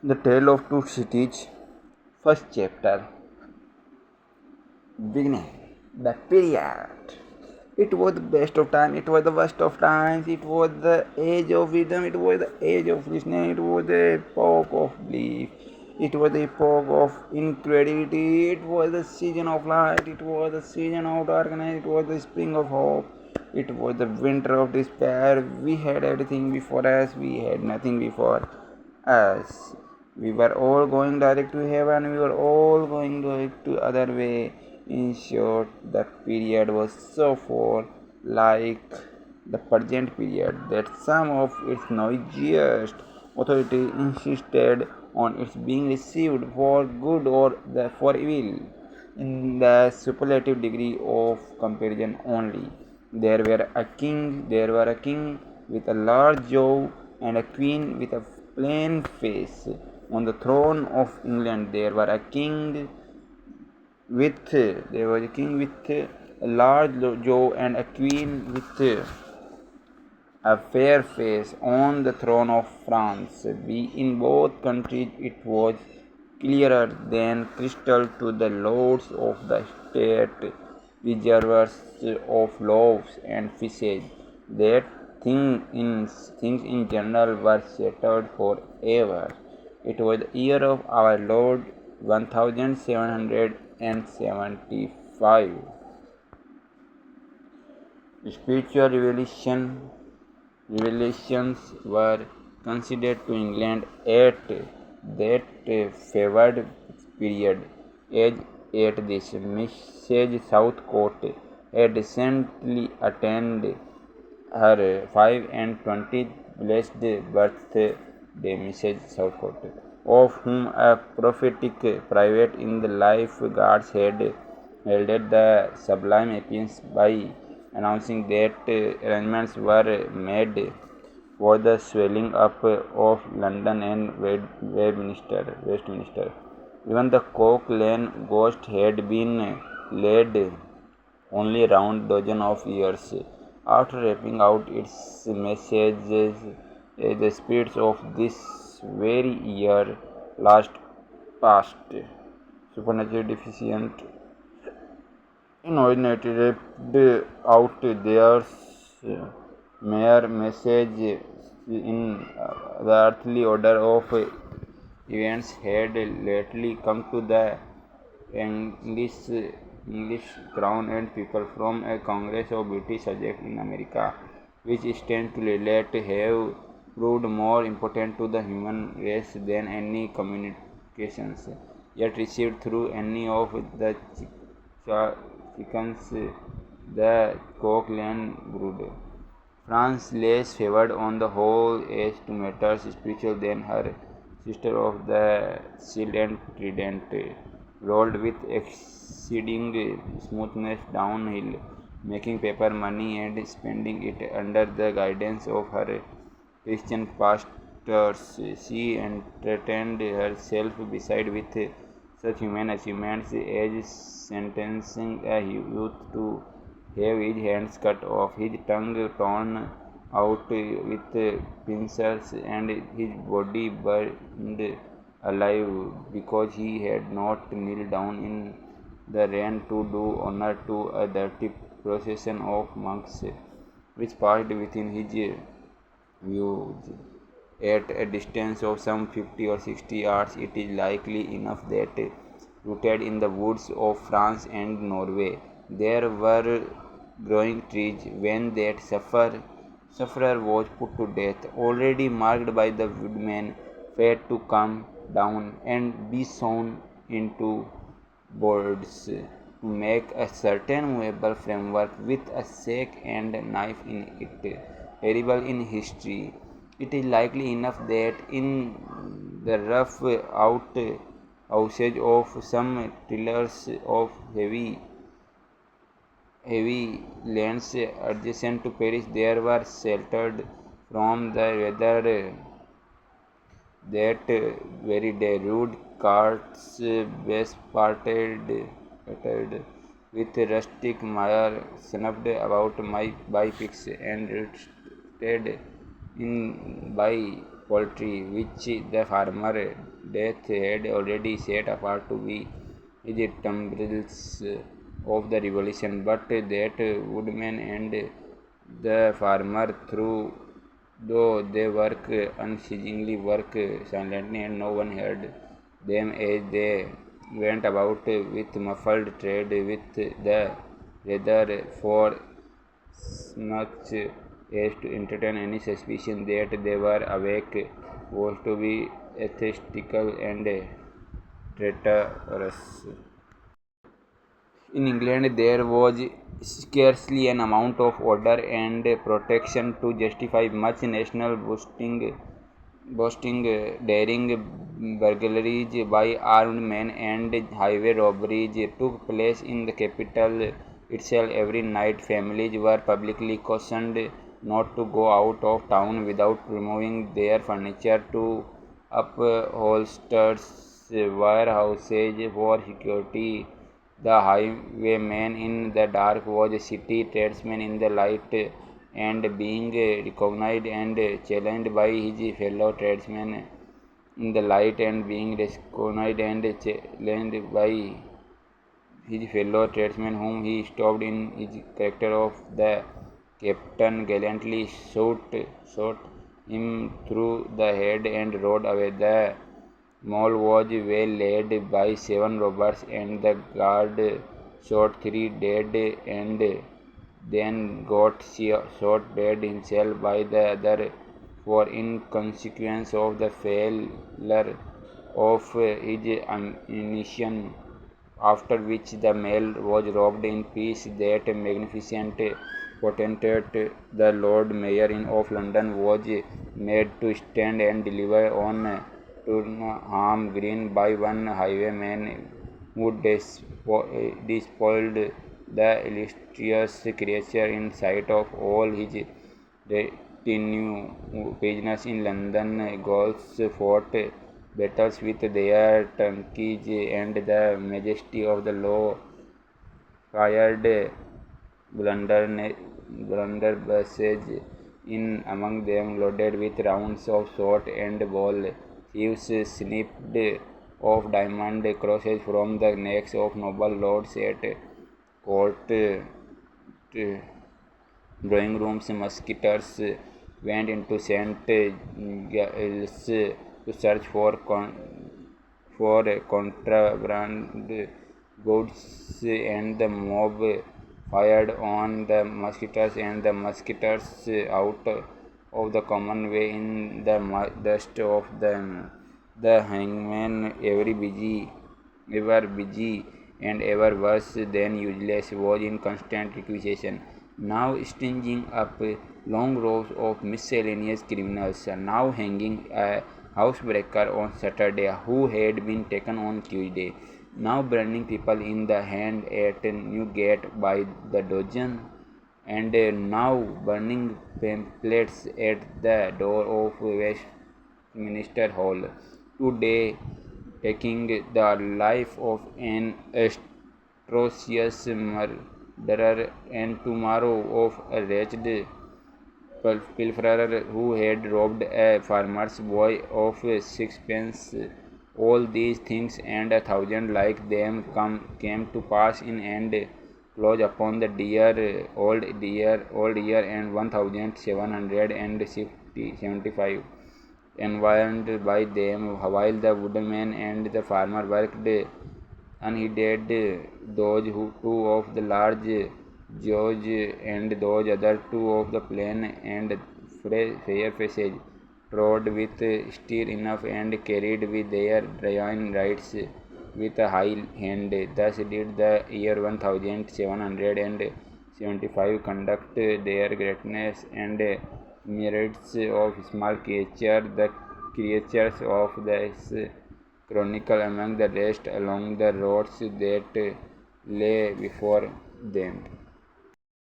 The Tale of Two Cities, first chapter. Beginning. The period. It was the best of times, it was the worst of times, it was the age of wisdom, it was the age of listening, it was the epoch of belief, it was the epoch of incredulity, it was the season of light, it was the season of darkness, it was the spring of hope, it was the winter of despair. We had everything before us, we had nothing before us. We were all going direct to heaven, we were all going direct to other way. In short, the period was so full, like the present period, that some of its noisiest authority insisted on its being received for good or for evil, in the superlative degree of comparison only. There were a king with a large jaw and a queen with a plain face. On the throne of England there was a king with a large jaw and a queen with a fair face on the throne of France. In both countries it was clearer than crystal to the lords of the state, preservers of loaves and fishes, that things in general were settled forever. It was the year of our Lord 1775. Spiritual revelations were considered to England at that favored period, as at this Mrs. Southcote had recently attained her 25th blessed birthday. Mrs. Southcote, of whom a prophetic private in the Life Guards had heralded the sublime appearance by announcing that arrangements were made for the swelling up of London and Westminster. Even the Cock Lane ghost had been laid only round dozen of years. After wrapping out its messages, the spirits of this very year last past, supernatural deficient inordinately out their mere message in the earthly order of events had lately come to the English English crown and people from a Congress of British subjects in America, which stands to relate have proved more important to the human race than any communications yet received through any of the chickens the Cock Lane brood. France less favored on the whole as to matters spiritual than her sister of the shield and trident, rolled with exceeding smoothness downhill, making paper money and spending it under the guidance of her Christian pastors. She entertained herself beside with such human achievements as sentencing a youth to have his hands cut off, his tongue torn out with pincers, and his body burned alive because he had not kneeled down in the rain to do honor to a dirty procession of monks which passed within his views. At a distance of some 50 or 60 yards, it is likely enough that, rooted in the woods of France and Norway, there were growing trees when that sufferer was put to death, already marked by the woodman, fate to come down and be sawn into boards to make a certain movable framework with a sack and a knife in it. Terrible in history, it is likely enough that in the rough out houses of some tillers of heavy lands adjacent to Paris, there were sheltered from the weather that very day. Rude carts, pattered with rustic mire, snuffed about by pigs and roasted in by poultry, which the farmer Death had already set apart to be his tumbrils of the revolution. But that woodman and the farmer, though they work unceasingly, work silently, and no one heard them as they went about with muffled tread, with the rather for much as to entertain any suspicion that they were awake was to be atheistical and traitorous. In England, there was scarcely an amount of order and protection to justify much national boasting, daring burglaries by armed men and highway robberies took place in the capital itself every night. Families were publicly cautioned not to go out of town without removing their furniture to upholsters' warehouses for security. The highwayman in the dark was a city tradesman in the light, and being recognized and challenged by his fellow tradesmen in the light, and being recognized and challenged by his fellow tradesmen, whom he stopped in his character of the captain, gallantly shot him through the head and rode away. The mall was well led by 7 robbers, and the guard shot 3 dead, and then got shot dead himself by the other, for in consequence of the failure of his ammunition. After which the mail was robbed in peace. That magnificent potentate, the Lord Mayor of London, was made to stand and deliver on Turnham Green by one highwayman who despoiled the illustrious creature in sight of all his retinue. Prisoners in London gaols fought battles with their turkeys, and the majesty of the law fired blunderbusses in among them, loaded with rounds of shot and ball. Thieves snipped off diamond crosses from the necks of noble lords at court drawing rooms. Musketeers went into St. Giles to search for contraband goods, and the mob fired on the musketeers, and the musketeers out of the common way in the dust of them. The hangman, ever busy and ever worse than useless, was in constant requisition, now stringing up long rows of miscellaneous criminals, now hanging a housebreaker on Saturday who had been taken on Tuesday, now burning people in the hand at Newgate by the dozen, and now burning pamphlets at the door of Westminster Hall. Today taking the life of an atrocious murderer, and tomorrow of a wretched pilferer who had robbed a farmer's boy of sixpence. All these things and 1,000 like them came to pass in and close upon the dear old year and 1775, environed by them, while the woodman and the farmer worked unheeded. Those two of the large George, and those other two of the plain and fair passage, trod with steel enough and carried with their divine rights with a high hand. Thus did the year 1775 conduct their greatness and merits of small creature, the creatures of this chronicle, among the rest, along the roads that lay before them.